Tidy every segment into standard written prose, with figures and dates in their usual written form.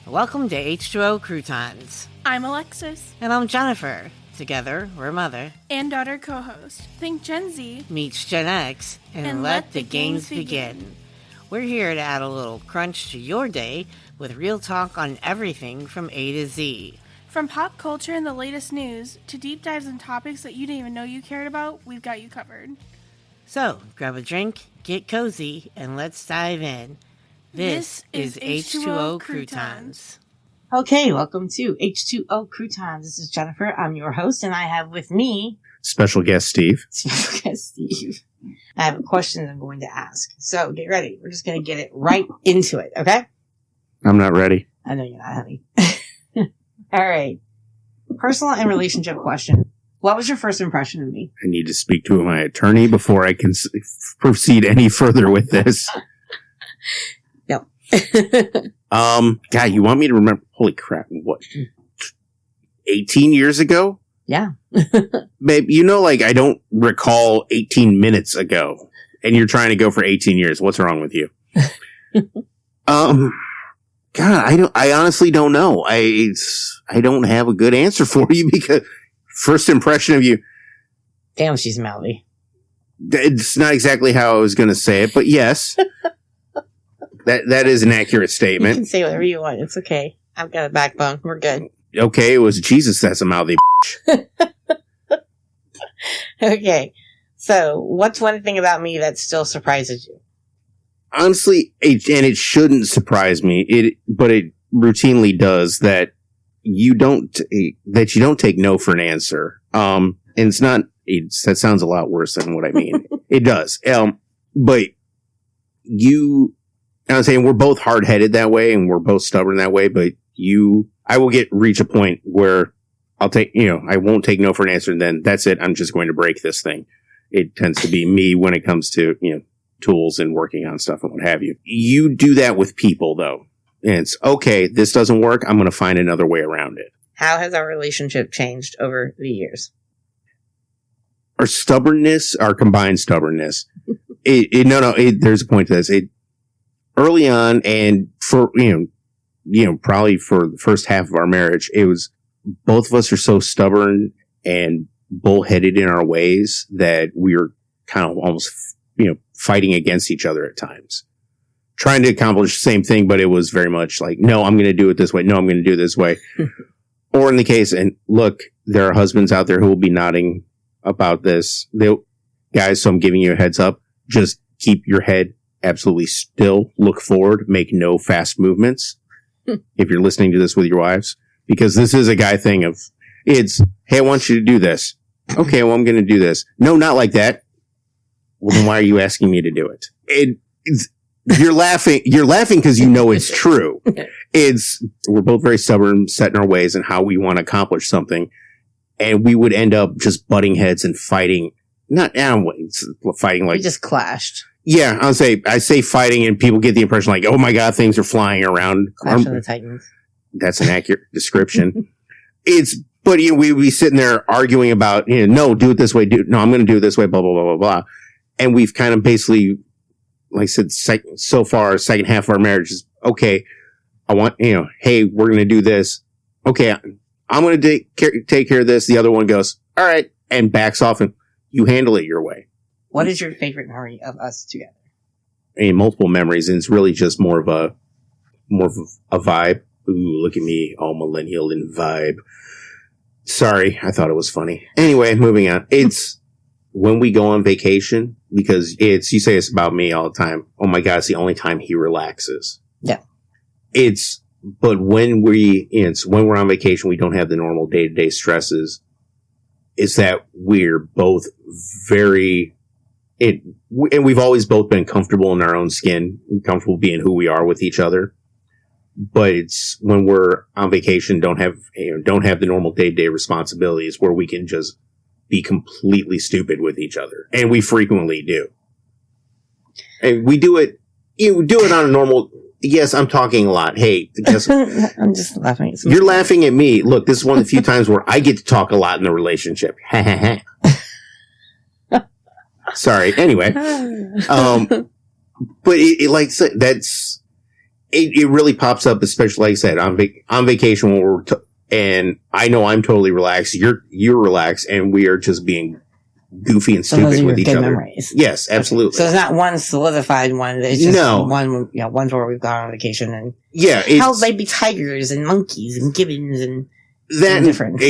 Welcome to H2O Croutons. I'm Alexis. And I'm Jennifer. Together, we're mother and daughter co-host. Think Gen Z meets Gen X and let the games begin. We're here to add a little crunch to your day with real talk on everything from A to Z. From pop culture and the latest news to deep dives in topics that you didn't even know you cared about, we've got you covered. So, grab a drink, get cozy, and let's dive in. This is H2O Croutons. Okay, welcome to H2O Croutons. This is Jennifer. I'm your host, and I have with me... Special guest Steve. Special guest Steve. I have a question I'm going to ask. So, get ready. We're just going to get it right into it, okay? I'm not ready. I know you're not, honey. All right. Personal and relationship question. What was your first impression of me? I need to speak to my attorney before I can proceed any further with this. No. God, you want me to remember? Holy crap. What? 18 years ago? Yeah. Babe, I don't recall 18 minutes ago. And you're trying to go for 18 years. What's wrong with you? God, I honestly don't know. I don't have a good answer for you because first impression of you. Damn, she's mouthy. It's not exactly how I was going to say it, but yes. That is an accurate statement. You can say whatever you want. It's okay. I've got a backbone. We're good. Okay, it was Jesus that's a mouthy Okay. So, what's one thing about me that still surprises you? Honestly, and it shouldn't surprise me, but it routinely does, that you don't take no for an answer. And it's not, that sounds a lot worse than what I mean. It does. But I'm saying we're both hard-headed that way and we're both stubborn that way, but I will reach a point where I won't take no for an answer, and then that's it. I'm just going to break this thing. It tends to be me when it comes to, tools and working on stuff and what have you. You do that with people, though. And it's, okay, this doesn't work. I'm going to find another way around it. How has our relationship changed over the years? Our stubbornness, our combined stubbornness. There's a point to this. Early on, and for, probably for the first half of our marriage, it was both of us are so stubborn and bullheaded in our ways that we were kind of almost, fighting against each other at times. Trying to accomplish the same thing, but it was very much like, no, I'm going to do it this way. No, I'm going to do it this way. Or in the case, and look, there are husbands out there who will be nodding about this. Guys, so I'm giving you a heads up. Just keep your head absolutely still. Look forward. Make no fast movements. If you're listening to this with your wives. Because this is a guy thing of, hey, I want you to do this. Okay, well, I'm going to do this. No, not like that. Well, then why are you asking me to do it? You're laughing because you know it's true. We're both very stubborn, set in our ways and how we want to accomplish something. And we would end up just butting heads and fighting. Fighting like. We just clashed. Yeah, I say fighting and people get the impression like, oh my God, things are flying around. Clash of the Titans. That's an accurate description. But we'd be sitting there arguing about, no, do it this way. No, I'm going to do it this way, blah, blah, blah, blah, blah. And we've kind of basically, like I said, so far, second half of our marriage is, okay, I want, hey, we're going to do this. Okay, I'm going to take care of this. The other one goes, all right, and backs off and you handle it your way. What is your favorite memory of us together? Multiple memories, and it's really just more of a vibe. Ooh, look at me, all millennial in vibe. Sorry, I thought it was funny. Anyway, moving on. It's when we go on vacation, because you say it's about me all the time. Oh my God, it's the only time he relaxes. Yeah. But when we're on vacation, we don't have the normal day-to-day stresses. It's that we're both and we've always both been comfortable in our own skin, comfortable being who we are with each other. But it's when we're on vacation, don't have the normal day-to-day responsibilities where we can just be completely stupid with each other. And we frequently do. And we do it, do it on a normal, yes, I'm talking a lot. Hey, guess, I'm just laughing at you're laughing at me. Look, this is one of the few times where I get to talk a lot in the relationship. Sorry. Anyway. But that's, it really pops up, especially like I said, on vacation when we're and I know I'm totally relaxed. You're relaxed, and we are just being goofy and stupid with each other. Memories. Yes, absolutely. Okay. So it's not one solidified one. It's just ones where we've gone on vacation and held baby tigers and monkeys and gibbons and different.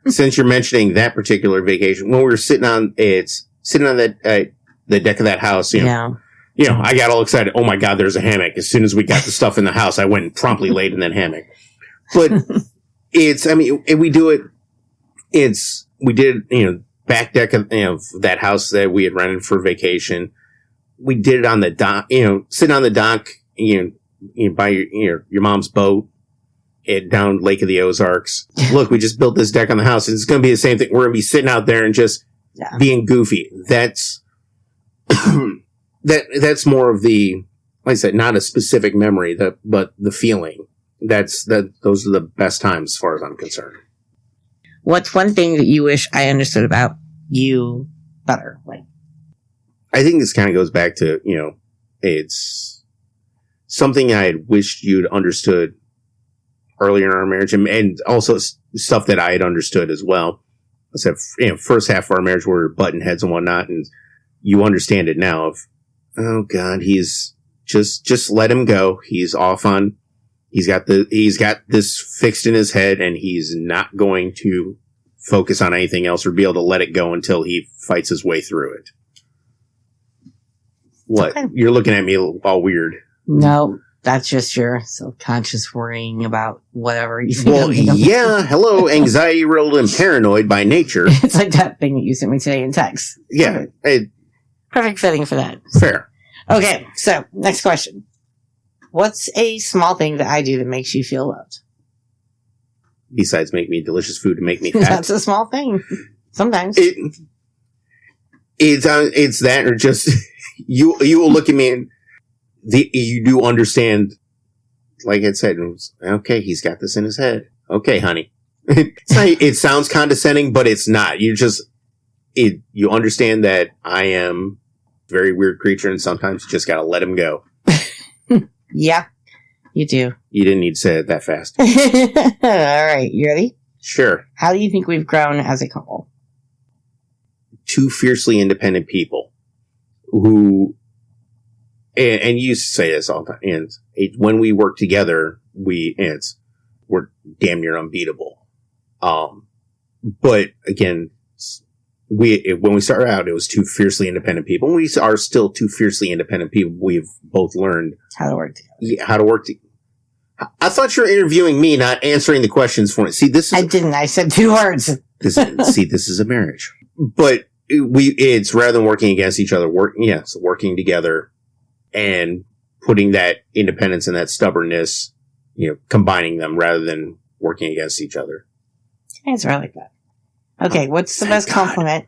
Since you're mentioning that particular vacation, when we were sitting on that the deck of that house, you know, I got all excited. Oh my God, there's a hammock. As soon as we got the stuff in the house, I went and promptly laid in that hammock. But and we do it. We did, back deck of that house that we had rented for vacation. We did it on the dock, sitting on the dock, by your mom's boat down Lake of the Ozarks. Look, we just built this deck on the house, and it's going to be the same thing. We're going to be sitting out there and just being goofy. That's that's more of the, like I said, not a specific memory, but the feeling. Those are the best times as far as I'm concerned. What's one thing that you wish I understood about you better? I think this kind of goes back to, it's something I had wished you'd understood earlier in our marriage, and also stuff that I had understood as well. I said, first half of our marriage, we were butting heads and whatnot, and you understand it now of, oh God, he's just let him go. He's off on, he's got this fixed in his head, and he's not going to focus on anything else or be able to let it go until he fights his way through it. What? Okay. You're looking at me all weird. No, that's just your subconscious worrying about whatever you think. Well, hello, anxiety-riddled and paranoid by nature. It's like that thing that you sent me today in text. Yeah. Perfect fitting for that. Fair. Okay, so, next question. What's a small thing that I do that makes you feel loved? Besides make me delicious food to make me fat. That's a small thing. Sometimes. It's that, or just, you will look at me and you do understand, like I said, okay, he's got this in his head. Okay, honey. It sounds condescending, but it's not. You understand that I am a very weird creature, and sometimes you just gotta let him go. Yeah, you do. You didn't need to say it that fast. All right, you ready? Sure. How do you think we've grown as a couple? Two fiercely independent people who, and you say this all the time, and when we work together, we're damn near unbeatable. But again, when we started out, it was two fiercely independent people. We are still two fiercely independent people. We've both learned how to work together. Yeah, how to work together. I thought you were interviewing me, not answering the questions for me. See, I didn't. I said 2 words. This is a marriage. But it's rather than working against each other, working together and putting that independence and that stubbornness, combining them rather than working against each other. Answer I like that. Okay, what's the best compliment?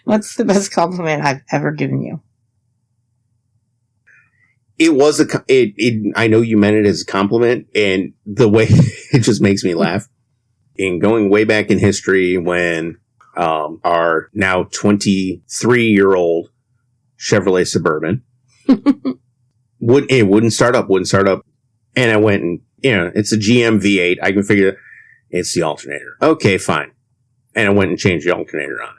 What's the best compliment I've ever given you? It was I know you meant it as a compliment, and the way it just makes me laugh. In going way back in history when our now 23-year-old Chevrolet Suburban wouldn't start up. And I went and, it's a GM V8. I can figure it's the alternator. Okay, fine. And I went and changed the alternator on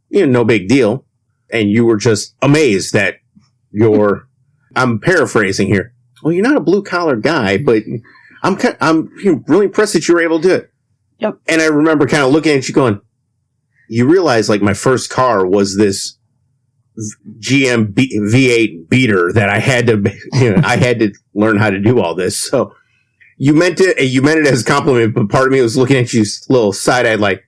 it. No big deal. And you were just amazed that I'm paraphrasing here. Well, you're not a blue collar guy, but I'm really impressed that you were able to do it. Yep. And I remember kind of looking at you going, you realize like my first car was this GM V8 beater that I had to learn how to do all this. So you meant it as a compliment, but part of me was looking at you a little side-eyed like,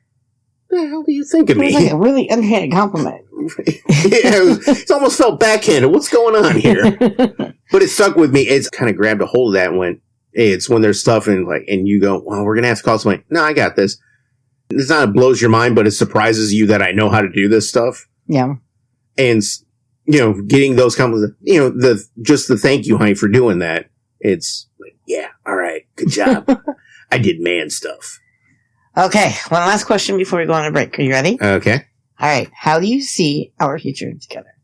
what the hell do you think of me? It was like a really underhanded compliment. It almost felt backhanded. What's going on here? But it stuck with me. It's kind of grabbed a hold of that and went, hey, it's when there's stuff and you go, well, we're going to have to call somebody. No, I got this. It's not, it blows your mind, but it surprises you that I know how to do this stuff. Yeah. And, getting those compliments, just the thank you, honey, for doing that. It's like, yeah, all right, good job. I did man stuff. Okay, one last question before we go on a break. Are you ready? Okay. All right. How do you see our future together?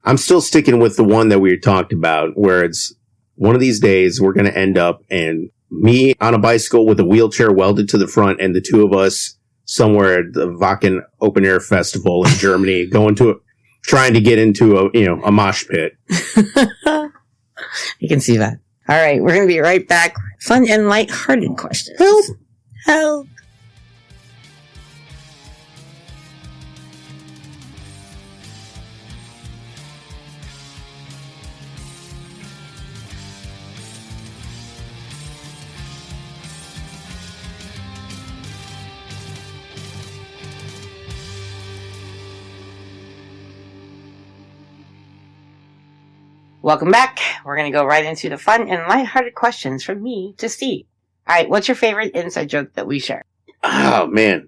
I'm still sticking with the one that we talked about, where it's one of these days we're going to end up and me on a bicycle with a wheelchair welded to the front and the two of us somewhere at the Wacken Open Air Festival in Germany trying to get into a mosh pit. You can see that. All right, we're going to be right back. Fun and light-hearted questions. Help! Welcome back. We're going to go right into the fun and lighthearted questions from me to Steve. All right, what's your favorite inside joke that we share? Oh, man.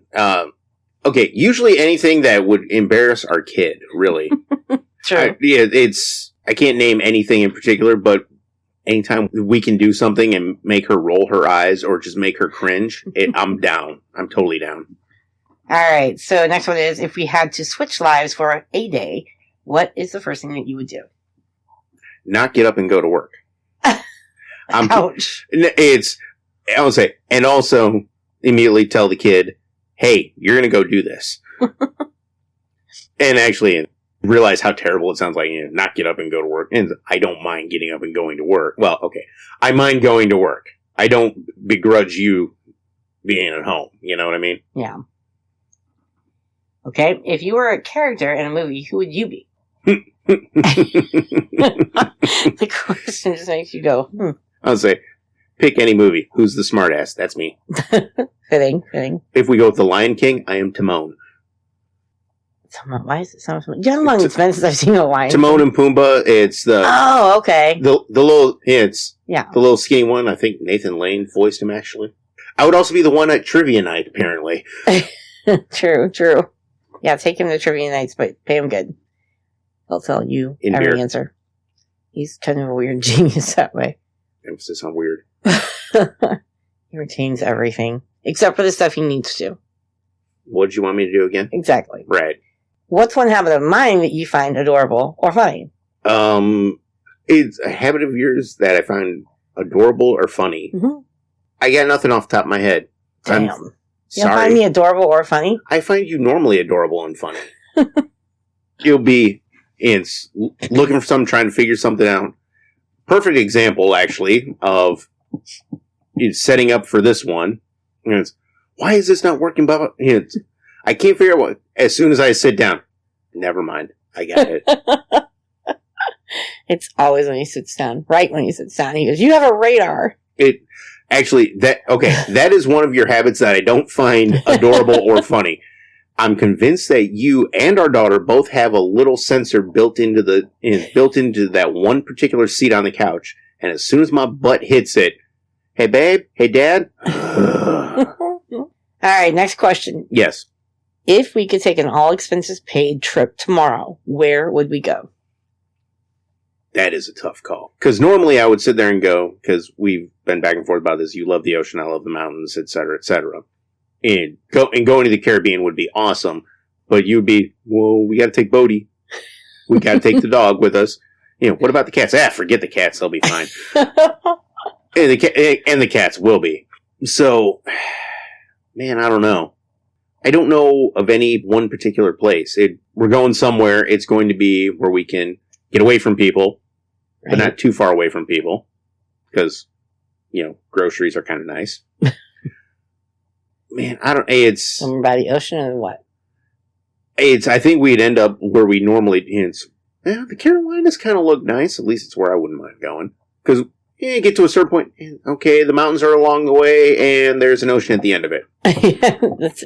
Okay, usually anything that would embarrass our kid, really. True. I can't name anything in particular, but anytime we can do something and make her roll her eyes or just make her cringe, I'm down. I'm totally down. All right, so next one is, if we had to switch lives for a day, what is the first thing that you would do? Not get up and go to work. Ouch. I would say, and also immediately tell the kid, hey, you're going to go do this. And actually realize how terrible it sounds like, not get up and go to work. And I don't mind getting up and going to work. Well, okay. I mind going to work. I don't begrudge you being at home. You know what I mean? Yeah. Okay. If you were a character in a movie, who would you be? The question just makes you go, I'll say, pick any movie. Who's the smartass? That's me. Fitting. If we go with The Lion King, I am Timon. Why is it so much? John Long's been since I've seen The Lion Timon and Pumbaa. It's the... Oh, okay. The little... It's... Yeah. The little skinny one. I think Nathan Lane voiced him, actually. I would also be the one at trivia night, apparently. True. Yeah, take him to trivia nights, but pay him good. He'll tell you every answer. He's kind of a weird genius that way. Emphasis on weird. He retains everything. Except for the stuff he needs to. What did you want me to do again? Exactly. Right. What's one habit of mine that you find adorable or funny? It's a habit of yours that I find adorable or funny. Mm-hmm. I got nothing off the top of my head. Damn. You don't find me adorable or funny? I find you normally adorable and funny. You'll be... It's looking for something, trying to figure something out. Perfect example, actually, of setting up for this one. It's, why is this not working, Bubba? I can't figure out what. As soon as I sit down, never mind, I got it. It's always when he sits down. Right when he sits down, he goes, "You have a radar." That is one of your habits that I don't find adorable or funny. I'm convinced that you and our daughter both have a little sensor built into that one particular seat on the couch. And as soon as my butt hits it, hey babe, hey dad. All right, next question. Yes. If we could take an all expenses paid trip tomorrow, where would we go? That is a tough call. Because normally I would sit there and go, because we've been back and forth about this. You love the ocean, I love the mountains, etc., etc. And going to the Caribbean would be awesome, but you'd be, well, we got to take Bodie. We got to take the dog with us. What about the cats? Forget the cats; they'll be fine. and the cats will be. So, man, I don't know. I don't know of any one particular place. We're going somewhere. It's going to be where we can get away from people, but not too far away from people, because groceries are kind of nice. Man, it's... Somewhere by the ocean or what? I think we'd end up where we normally... the Carolinas kind of look nice. At least it's where I wouldn't mind going. Because you get to a certain point, okay, the mountains are along the way, and there's an ocean at the end of it.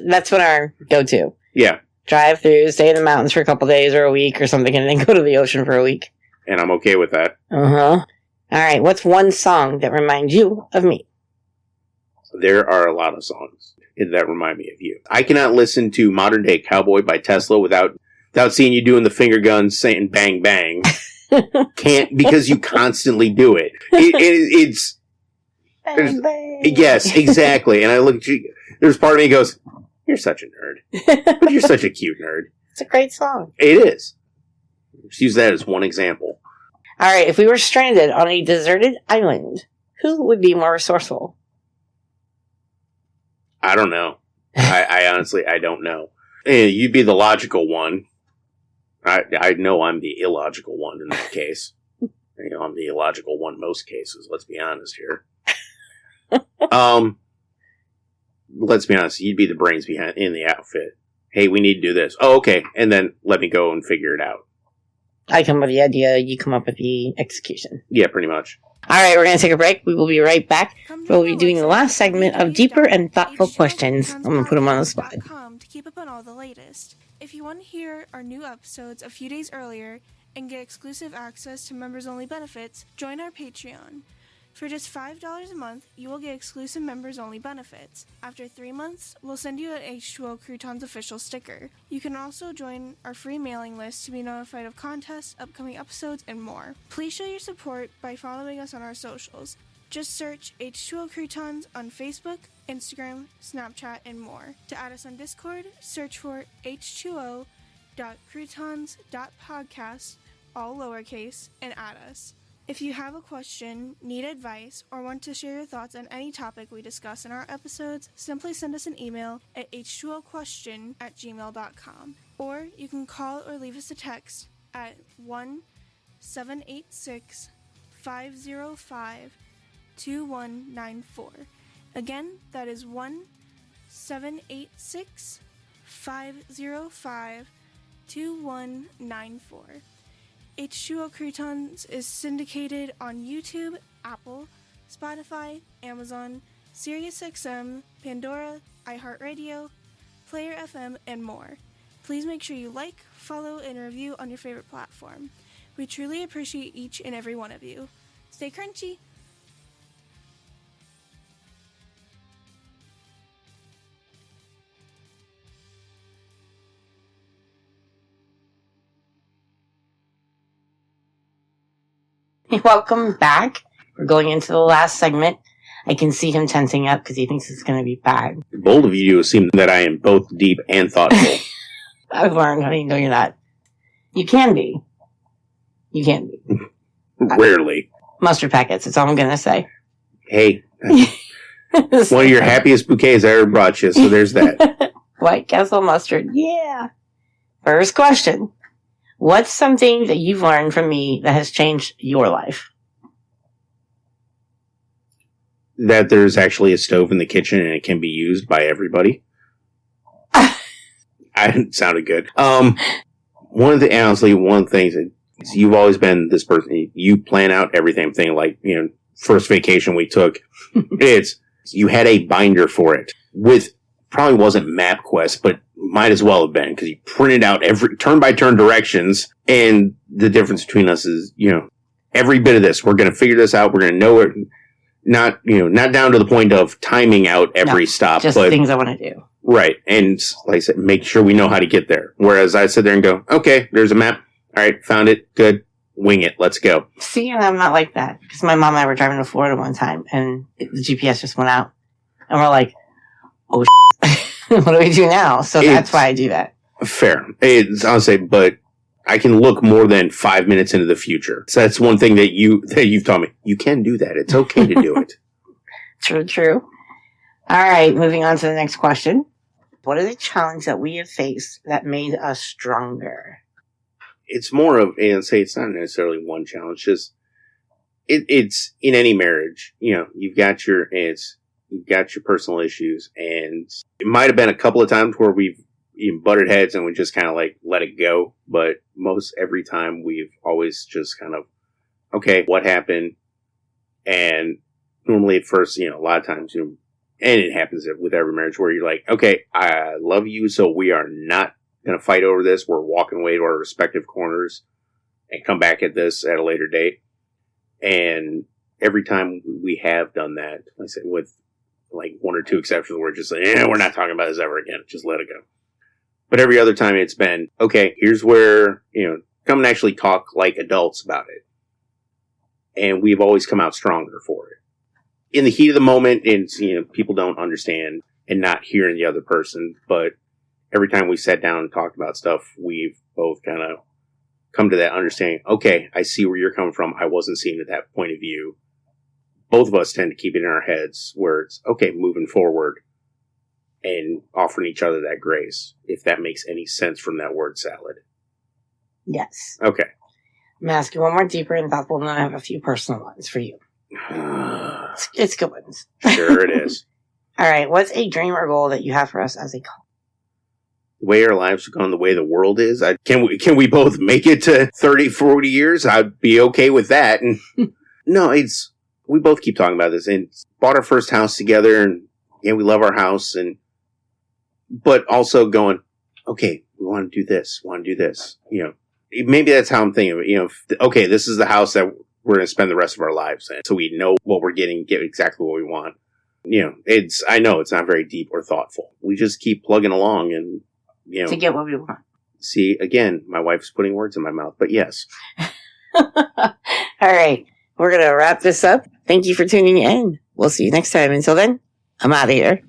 That's what our go-to. Yeah. Drive through, stay in the mountains for a couple days or a week or something, and then go to the ocean for a week. And I'm okay with that. Uh-huh. All right, what's one song that reminds you of me? There are a lot of songs that remind me of you. I cannot listen to Modern Day Cowboy by Tesla without seeing you doing the finger guns saying bang bang. Can't, because you constantly do it. It's bang, bang. Yes, exactly. And I look at you, there's part of me that goes, you're such a nerd. But you're such a cute nerd. It's a great song. It is. Just use that as one example. All right, if we were stranded on a deserted island, who would be more resourceful? I don't know. I honestly, I don't know. You'd be the logical one. I know I'm the illogical one in that case. I'm the illogical one in most cases. Let's be honest here. Let's be honest. You'd be the brains behind in the outfit. Hey, we need to do this. Oh, okay. And then let me go and figure it out. I come up with the idea, you come up with the execution. Yeah, pretty much. All right, we're going to take a break. We will be right back. We'll be doing the last segment of deeper and thoughtful questions. I'm going to put them on the spot. To keep up on all the latest. If you want to hear our new episodes a few days earlier and get exclusive access to members-only benefits, join our Patreon. For just $5 a month, you will get exclusive members-only benefits. After 3 months, we'll send you an H2O Croutons official sticker. You can also join our free mailing list to be notified of contests, upcoming episodes, and more. Please show your support by following us on our socials. Just search H2O Croutons on Facebook, Instagram, Snapchat, and more. To add us on Discord, search for h2o.croutons.podcast, all lowercase, and add us. If you have a question, need advice, or want to share your thoughts on any topic we discuss in our episodes, simply send us an email at h2oquestion@gmail.com. Or you can call or leave us a text at 1-786-505-2194. Again, that is 1-786-505-2194. H2O Croutons is syndicated on YouTube, Apple, Spotify, Amazon, SiriusXM, Pandora, iHeartRadio, Player FM, and more. Please make sure you like, follow, and review on your favorite platform. We truly appreciate each and every one of you. Stay crunchy! Welcome back. We're going into the last segment. I can see him tensing up because he thinks it's going to be bad. Bold of you to assume that I am both deep and thoughtful. I've learned, honey. No, you're not. You can be. You can be. Rarely. Mustard packets. That's all I'm going to say. Hey. One of your happiest bouquets I ever brought you, so there's that. White Castle mustard. Yeah. First question. What's something that you've learned from me that has changed your life? That there's actually a stove in the kitchen and it can be used by everybody. I sounded good. One of the things that you've always been this person. You plan out everything. First vacation we took, you had a binder for it with probably wasn't MapQuest, but might as well have been because you printed out every turn-by-turn directions, and the difference between us is, every bit of this, we're going to figure this out. We're going to know it, not down to the point of timing out every stop, just but things I want to do. Right, and like I said, make sure we know how to get there. Whereas I sit there and go, okay, there's a map. All right, found it. Good. Wing it. Let's go. See, and I'm not like that because my mom and I were driving to Florida one time, and the GPS just went out, and we're like, oh. What do we do now? So that's why I do that. Fair. I'll say, but I can look more than 5 minutes into the future. So that's one thing that you've taught me. You can do that. It's okay to do it. True. All right, moving on to the next question. What is a challenge that we have faced that made us stronger? It's more of, it's not necessarily one challenge. Just it's in any marriage. You've got your personal issues, and it might have been a couple of times where we've even butted heads and we just kind of let it go. But most every time we've always just kind of, okay, what happened? And normally at first, a lot of times, and it happens with every marriage where you're like, okay, I love you, so we are not going to fight over this. We're walking away to our respective corners and come back at this at a later date. And every time we have done that, like I said, with one or two exceptions, we're just like, we're not talking about this ever again. Just let it go. But every other time it's been, okay, here's where, come and actually talk like adults about it. And we've always come out stronger for it. In the heat of the moment, people don't understand and not hearing the other person. But every time we sat down and talked about stuff, we've both kind of come to that understanding. Okay, I see where you're coming from. I wasn't seeing it that point of view. Both of us tend to keep it in our heads where it's, okay, moving forward and offering each other that grace, if that makes any sense from that word salad. Yes. Okay. I'm going to ask you one more deeper and thoughtful, and then I have a few personal ones for you. It's good ones. Sure it is. All right. What's a dream or goal that you have for us as a couple? The way our lives are going, the way the world is, can we both make it to 30, 40 years? I'd be okay with that. And no, we both keep talking about this, and bought our first house together, and yeah, we love our house, but also going, okay, we want to do this, maybe that's how I'm thinking of it, okay, this is the house that we're going to spend the rest of our lives in, so we know what we're getting, get exactly what we want. I know it's not very deep or thoughtful. We just keep plugging along and, to get what we want. See, again, my wife's putting words in my mouth, but yes. All right. We're going to wrap this up. Thank you for tuning in. We'll see you next time. Until then, I'm out of here.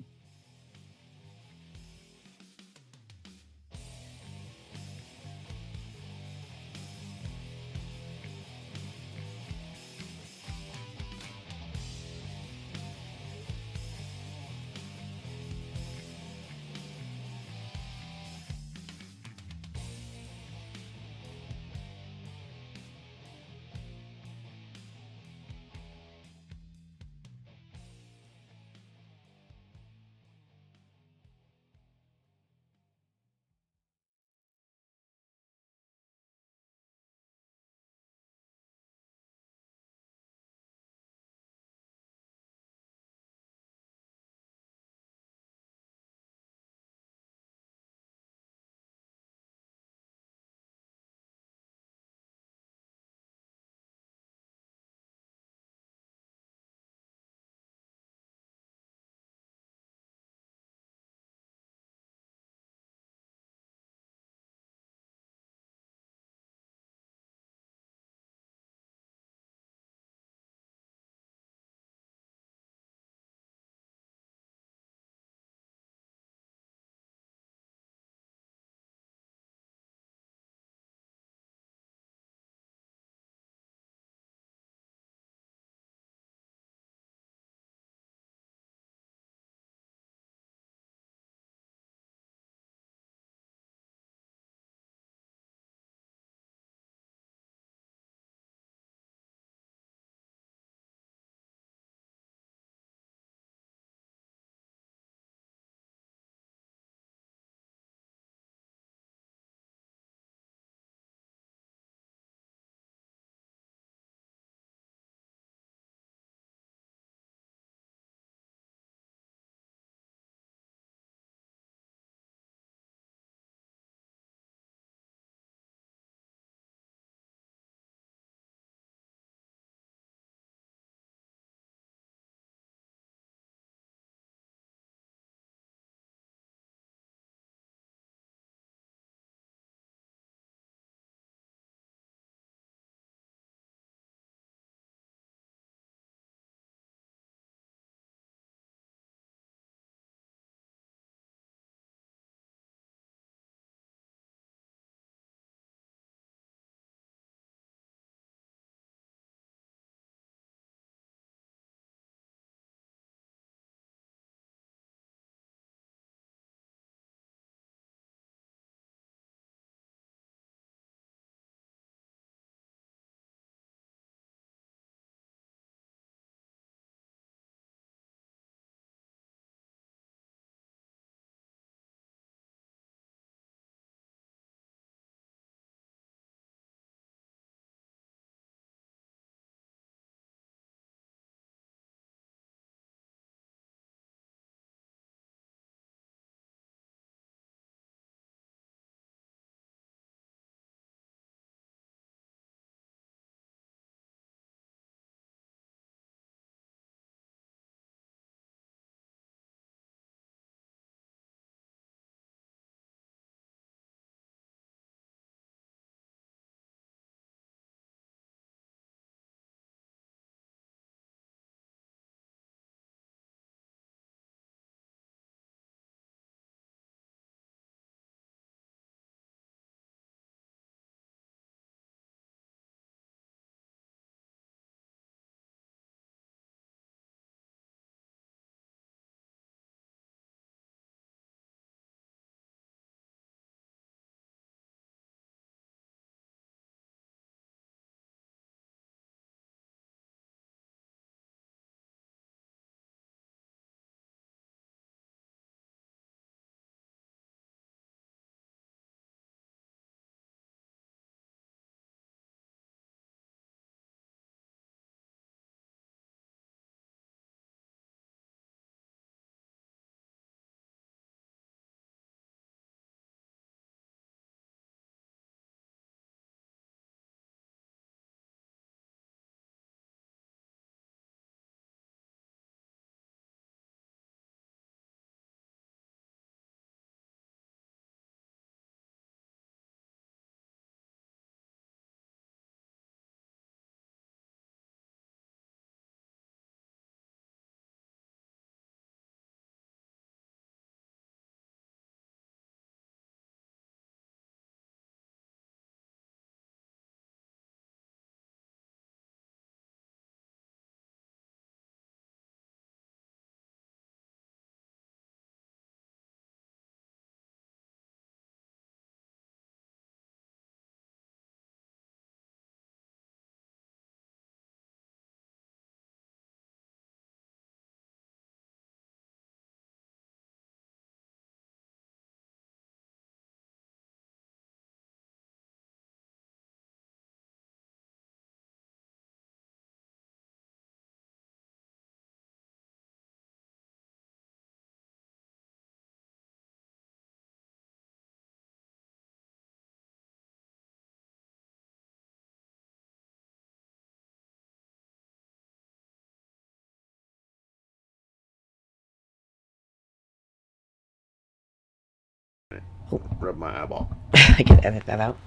rub my eyeball. I can edit that out.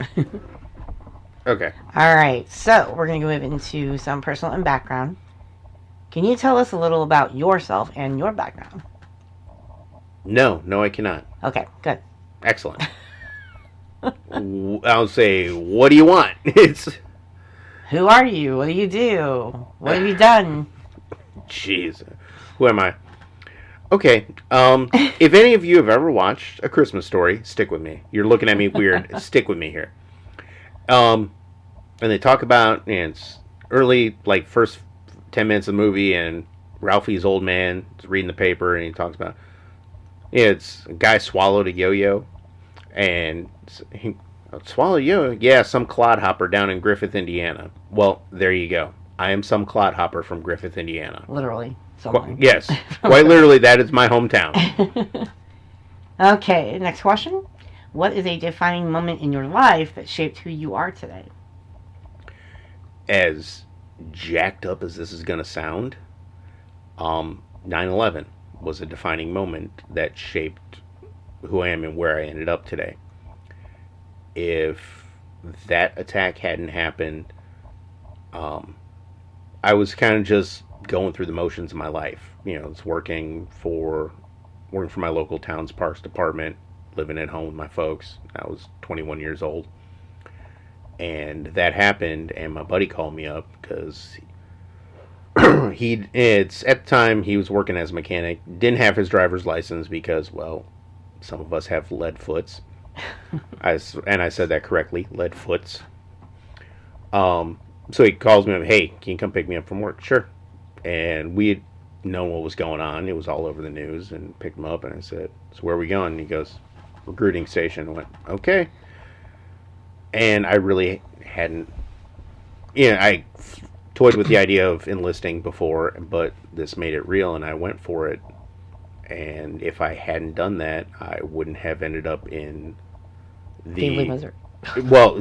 Okay. All right, so we're going to move into some personal and background. Can you tell us a little about yourself and your background? No, I cannot. Okay, good. Excellent. I'll say, what do you want? Who are you? What do you do? What have you done? Jeez. Who am I? Okay. If any of you have ever watched A Christmas Story, stick with me. You're looking at me weird. Stick with me here. And they talk about, and it's early, like, first 10 minutes of the movie, and Ralphie's old man is reading the paper, and he talks about, it's a guy swallowed a yo-yo, and he swallowed a yo-yo? Yeah, some clodhopper down in Griffith, Indiana. Well, there you go. I am some clodhopper from Griffith, Indiana. Literally. Yes. Quite literally, that is my hometown. Okay, next question. What is a defining moment in your life that shaped who you are today? As jacked up as this is going to sound, 9/11 was a defining moment that shaped who I am and where I ended up today. If that attack hadn't happened, I was kind of just going through the motions of my life. You know, it's working for my local town's parks department, living at home with my folks. I was 21 years old. And that happened, and my buddy called me up because it's at the time he was working as a mechanic, didn't have his driver's license because, well, some of us have lead foots. I said that correctly, lead foots. So he calls me up, hey, can you come pick me up from work? Sure. And we had known what was going on. It was all over the news, and picked him up, and I said, so where are we going? And he goes, recruiting station. I went, okay. And I really hadn't, I toyed with the idea of enlisting before, but this made it real, and I went for it. And if I hadn't done that, I wouldn't have ended up in Daly, Missouri. Well,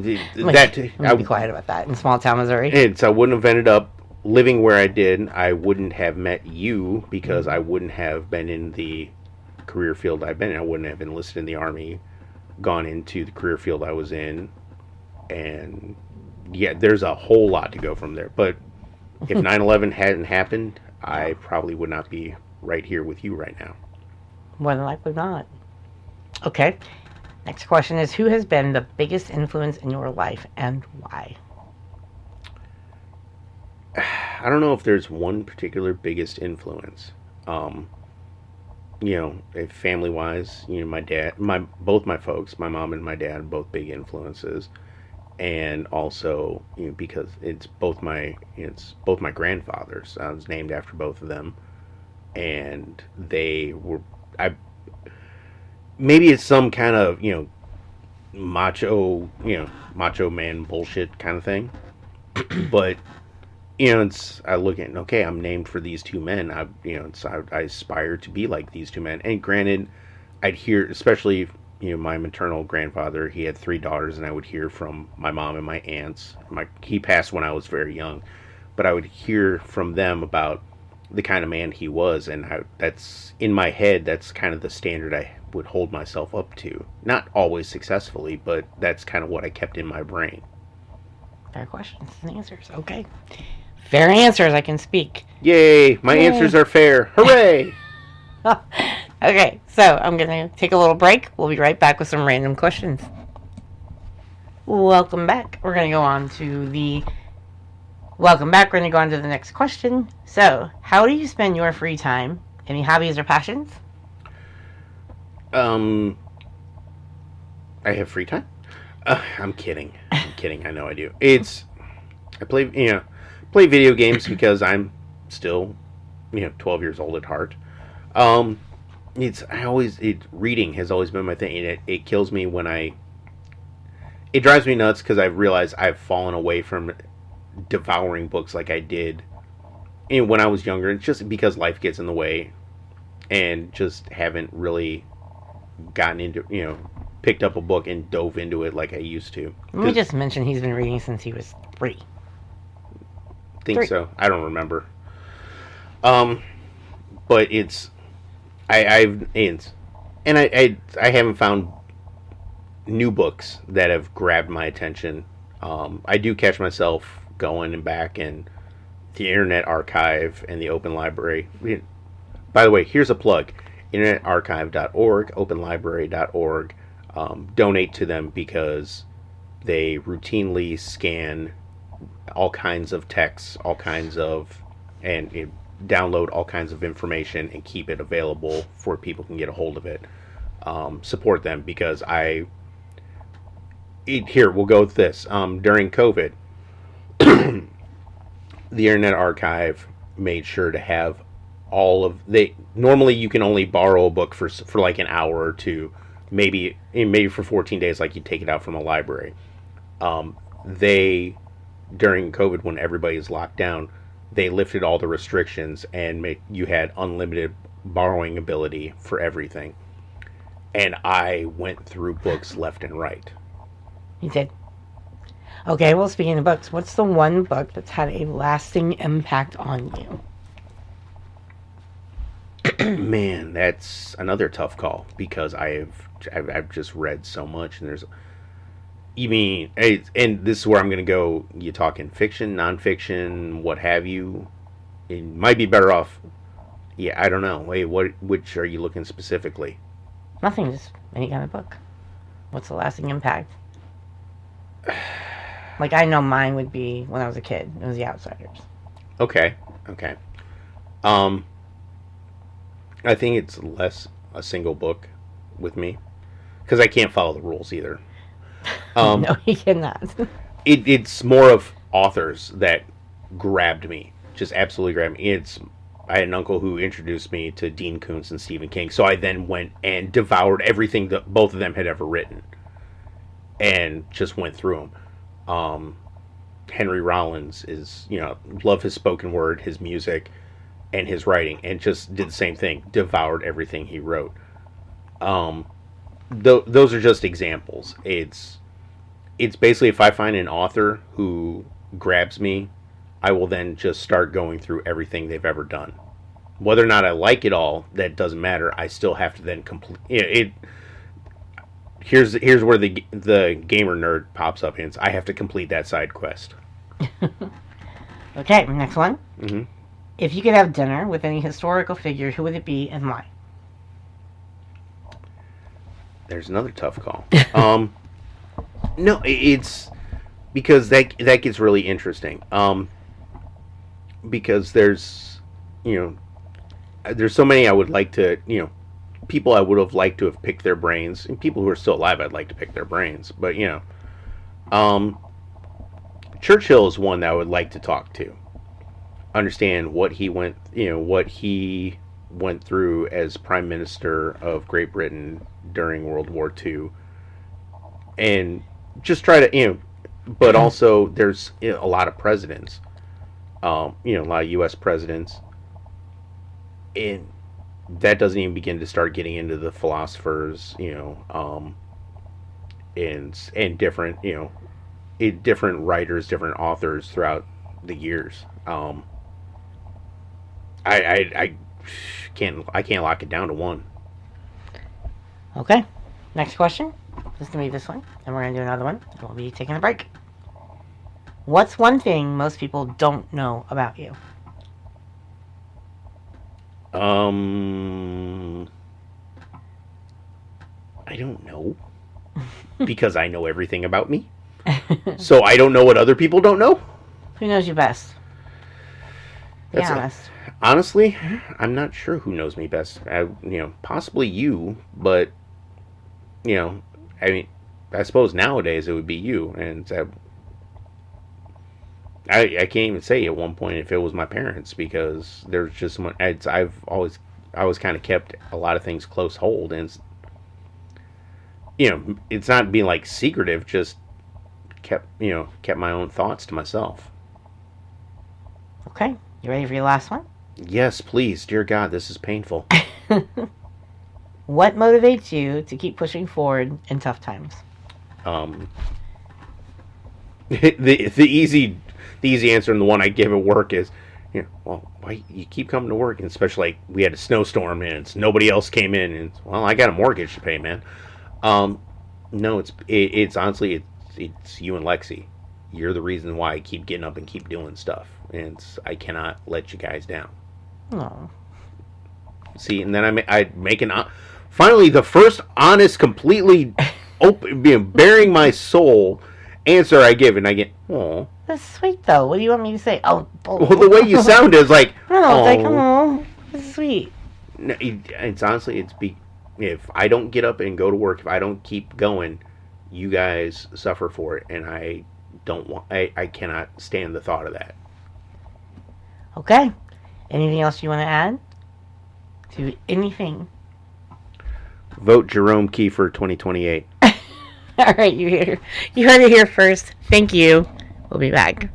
I'll be quiet about that. In small town Missouri. I wouldn't have ended up living where I did. I wouldn't have met you because I wouldn't have been in the career field I've been in. I wouldn't have enlisted in the Army, gone into the career field I was in. And yeah, there's a whole lot to go from there. But if 9/11 hadn't happened, I probably would not be right here with you right now. More than likely not. Okay. Next question is, who has been the biggest influence in your life and why? I don't know if there's one particular biggest influence. Family-wise, my dad, both my folks, my mom and my dad, are both big influences. And also, because it's both my grandfathers. I was named after both of them, and they were. Maybe it's some kind of macho man bullshit kind of thing, but I look at I'm named for these two men. I aspire to be like these two men. And granted, I'd hear, especially my maternal grandfather, he had 3 daughters, and I would hear from my mom and my aunts. He passed when I was very young, but I would hear from them about the kind of man he was, and that's in my head. That's kind of the standard I would hold myself up to. Not always successfully, but that's kind of what I kept in my brain. Fair questions and answers. Okay. Fair answers, I can speak. Yay! My answers are fair. Hooray! Okay, so I'm going to take a little break. We'll be right back with some random questions. Welcome back. We're going to go on to the next question. So, how do you spend your free time? Any hobbies or passions? I have free time? I'm kidding. I know I do. I play video games because I'm still, 12 years old at heart. Reading has always been my thing, and it kills me when it drives me nuts because I've realized I've fallen away from devouring books like I did when I was younger. It's just because life gets in the way, and just haven't really gotten into, picked up a book and dove into it like I used to. Let me just mention he's been reading since he was 3. Think so. I don't remember. But I haven't found new books that have grabbed my attention. I do catch myself going and back in the Internet Archive and the Open Library. By the way, here's a plug: internetarchive.org, openlibrary.org. Donate to them because they routinely scan all kinds of texts, and download all kinds of information and keep it available for people can get a hold of it. Support them because here we'll go with this. During COVID, the Internet Archive made sure to have normally you can only borrow a book for like an hour or two, maybe for 14 days, like you take it out from a library. They, during COVID, when everybody is locked down, they lifted all the restrictions and you had unlimited borrowing ability for everything. And I went through books left and right. You did. Okay, well, speaking of books, what's the one book that's had a lasting impact on you? Man, that's another tough call because I've just read so much, and and this is where I'm going to go. You talking fiction, nonfiction, what have you? It might be better off. Yeah, I don't know. Wait, which are you looking specifically? Nothing, just any kind of book. What's the lasting impact? Like, I know mine would be when I was a kid. It was The Outsiders. Okay. I think it's less a single book with me because I can't follow the rules either. No, you cannot. It's more of authors that grabbed me, just absolutely grabbed me. I had an uncle who introduced me to Dean Koontz and Stephen King, so I then went and devoured everything that both of them had ever written, and just went through them. Henry Rollins is, love his spoken word, his music, and his writing, and just did the same thing, devoured everything he wrote. Those are just examples. It's basically, if I find an author who grabs me, I will then just start going through everything they've ever done. Whether or not I like it all, that doesn't matter. I still have to then complete it. Here's where the gamer nerd pops up. Hints. I have to complete that side quest. Okay, next one. Mm-hmm. If you could have dinner with any historical figure, who would it be and why? There's another tough call. No, it's because that gets really interesting. Because there's so many I would like to, people I would have liked to have picked their brains, and people who are still alive I'd like to pick their brains. But Churchill is one that I would like to talk to, understand what he went through as Prime Minister of Great Britain during World War II, and just try to but also there's a lot of presidents, a lot of U.S. presidents, and that doesn't even begin to start getting into the philosophers, and different, different writers, different authors throughout the years. I can't lock it down to one. Okay, next question. This is gonna be this one, and we're gonna do another one. We'll be taking a break. What's one thing most people don't know about you? I don't know. Because I know everything about me. So I don't know what other people don't know? Who knows you best? Be honest. Honestly, I'm not sure who knows me best. Possibly you, but, I suppose nowadays it would be you. And I can't even say at one point if it was my parents, because there's just someone. I always kind of kept a lot of things close hold, and it's not being like secretive, just kept my own thoughts to myself. Okay, you ready for your last one? Yes, please. Dear God, this is painful. What motivates you to keep pushing forward in tough times? The easy answer, and the one I give at work is, well, why you keep coming to work? And especially like we had a snowstorm and nobody else came in, and well, I got a mortgage to pay, man. No, it's honestly it's you and Lexi. You're the reason why I keep getting up and keep doing stuff, and I cannot let you guys down. No. See, and then I make finally the first honest, completely open, bearing my soul answer I give, and I get, oh. That's sweet, though. What do you want me to say? Oh. Well, the way you sound is like, oh. It's like, oh, that's sweet. No, it's honestly, if I don't get up and go to work, if I don't keep going, you guys suffer for it, and I cannot stand the thought of that. Okay. Anything else you want to add to anything? Vote Jerome Kiefer 2028. All right, you heard it here first. Thank you. We'll be back.